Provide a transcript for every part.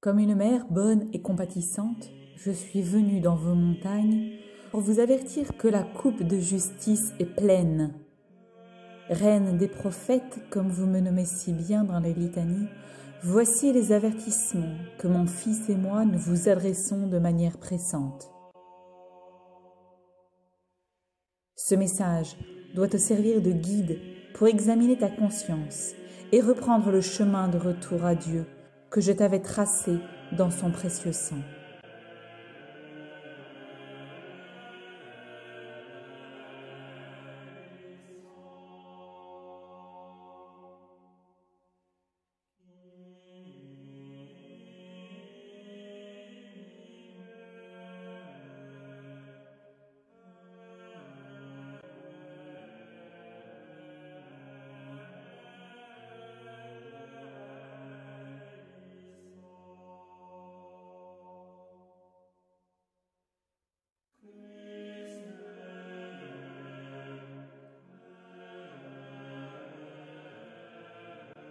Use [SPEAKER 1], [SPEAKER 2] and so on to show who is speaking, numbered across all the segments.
[SPEAKER 1] Comme une mère bonne et compatissante, je suis venue dans vos montagnes pour vous avertir que la coupe de justice est pleine. Reine des prophètes, comme vous me nommez si bien dans les litanies, voici les avertissements que mon fils et moi nous vous adressons de manière pressante. Ce message doit te servir de guide pour examiner ta conscience et reprendre le chemin de retour à Dieu que je t'avais tracé dans son précieux sang.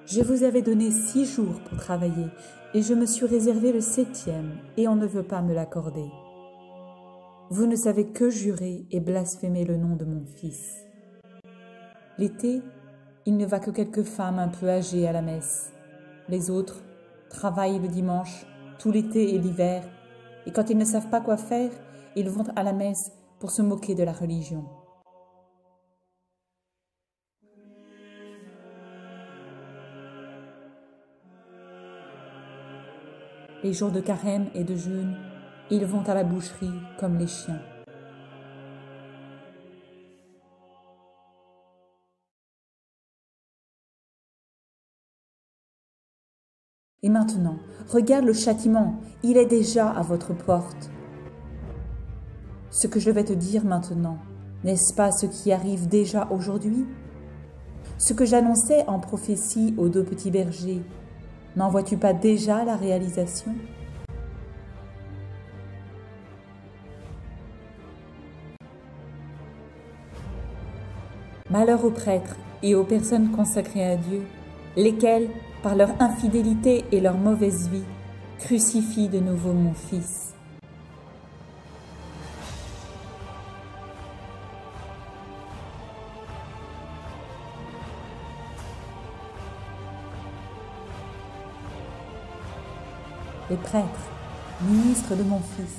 [SPEAKER 1] Je vous avais donné 6 jours pour travailler et je me suis réservé le 7e et on ne veut pas me l'accorder. Vous ne savez que jurer et blasphémer le nom de mon fils. L'été, il ne va que quelques femmes un peu âgées à la messe. Les autres travaillent le dimanche, tout l'été et l'hiver, et quand ils ne savent pas quoi faire, ils vont à la messe pour se moquer de la religion. Les jours de carême et de jeûne, ils vont à la boucherie comme les chiens. Et maintenant, regarde le châtiment, il est déjà à votre porte. Ce que je vais te dire maintenant, n'est-ce pas ce qui arrive déjà aujourd'hui? Ce que j'annonçais en prophétie aux 2 petits bergers, n'en vois-tu pas déjà la réalisation? Malheur aux prêtres et aux personnes consacrées à Dieu, lesquels, par leur infidélité et leur mauvaise vie, crucifient de nouveau mon Fils. Les prêtres, ministres de mon Fils,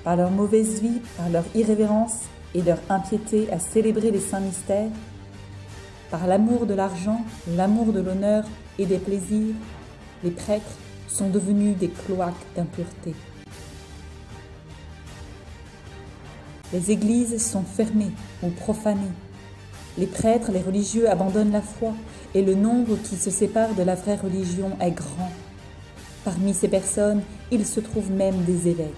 [SPEAKER 1] par leur mauvaise vie, par leur irrévérence et leur impiété à célébrer les saints mystères, par l'amour de l'argent, l'amour de l'honneur et des plaisirs, les prêtres sont devenus des cloaques d'impureté. Les églises sont fermées ou profanées. Les prêtres, les religieux abandonnent la foi et le nombre qui se sépare de la vraie religion est grand. Parmi ces personnes, il se trouve même des évêques.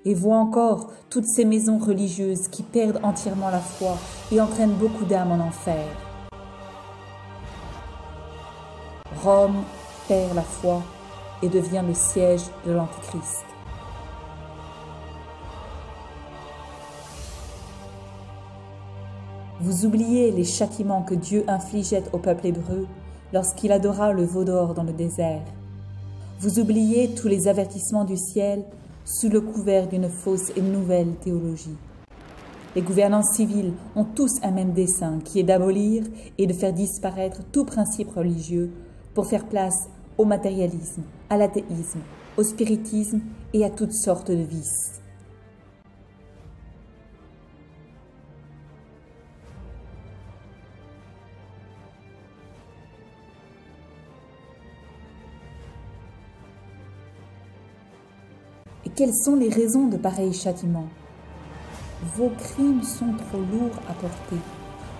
[SPEAKER 1] Et vois encore toutes ces maisons religieuses qui perdent entièrement la foi et entraînent beaucoup d'âmes en enfer. Rome perd la foi et devient le siège de l'Antichrist. Vous oubliez les châtiments que Dieu infligeait au peuple hébreu lorsqu'il adora le veau d'or dans le désert. Vous oubliez tous les avertissements du ciel sous le couvert d'une fausse et nouvelle théologie. Les gouvernants civils ont tous un même dessein qui est d'abolir et de faire disparaître tout principe religieux pour faire place au matérialisme, à l'athéisme, au spiritisme et à toutes sortes de vices. Et quelles sont les raisons de pareils châtiments? Vos crimes sont trop lourds à porter.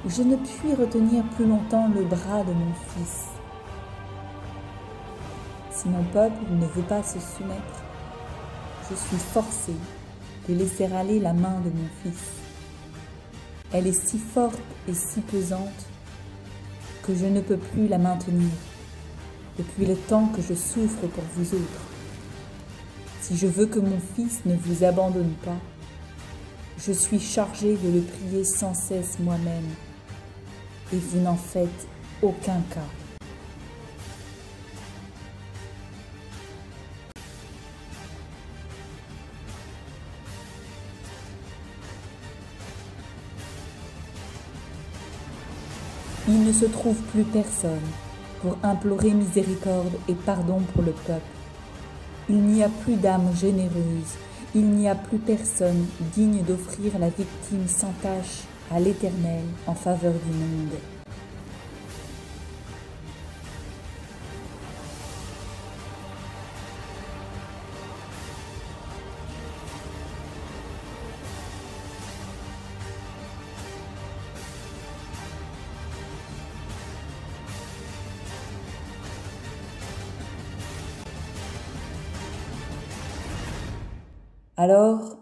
[SPEAKER 1] Je ne puis retenir plus longtemps le bras de mon Fils. Si mon peuple ne veut pas se soumettre, je suis forcée de laisser aller la main de mon Fils. Elle est si forte et si pesante que je ne peux plus la maintenir. depuis le temps que je souffre pour vous autres. Si je veux que mon Fils ne vous abandonne pas, je suis chargée de le prier sans cesse moi-même, et vous n'en faites aucun cas. Il ne se trouve plus personne pour implorer miséricorde et pardon pour le peuple. Il n'y a plus d'âme généreuse, il n'y a plus personne digne d'offrir la victime sans tache à l'Éternel en faveur du monde. Alors,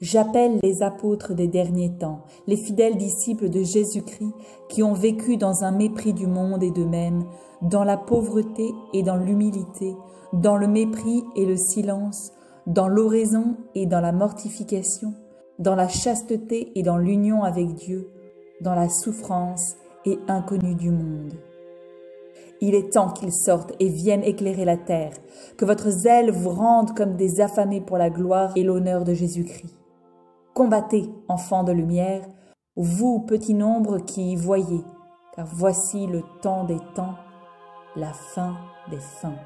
[SPEAKER 1] j'appelle les apôtres des derniers temps, les fidèles disciples de Jésus-Christ qui ont vécu dans un mépris du monde et d'eux-mêmes, dans la pauvreté et dans l'humilité, dans le mépris et le silence, dans l'oraison et dans la mortification, dans la chasteté et dans l'union avec Dieu, dans la souffrance et inconnue du monde. Il est temps qu'ils sortent et viennent éclairer la terre, que votre zèle vous rende comme des affamés pour la gloire et l'honneur de Jésus-Christ. Combattez, enfants de lumière, vous, petit nombre qui y voyez, car voici le temps des temps, la fin des fins.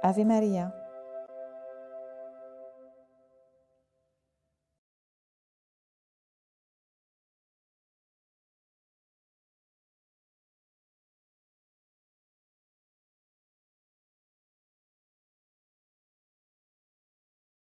[SPEAKER 2] Ave Maria.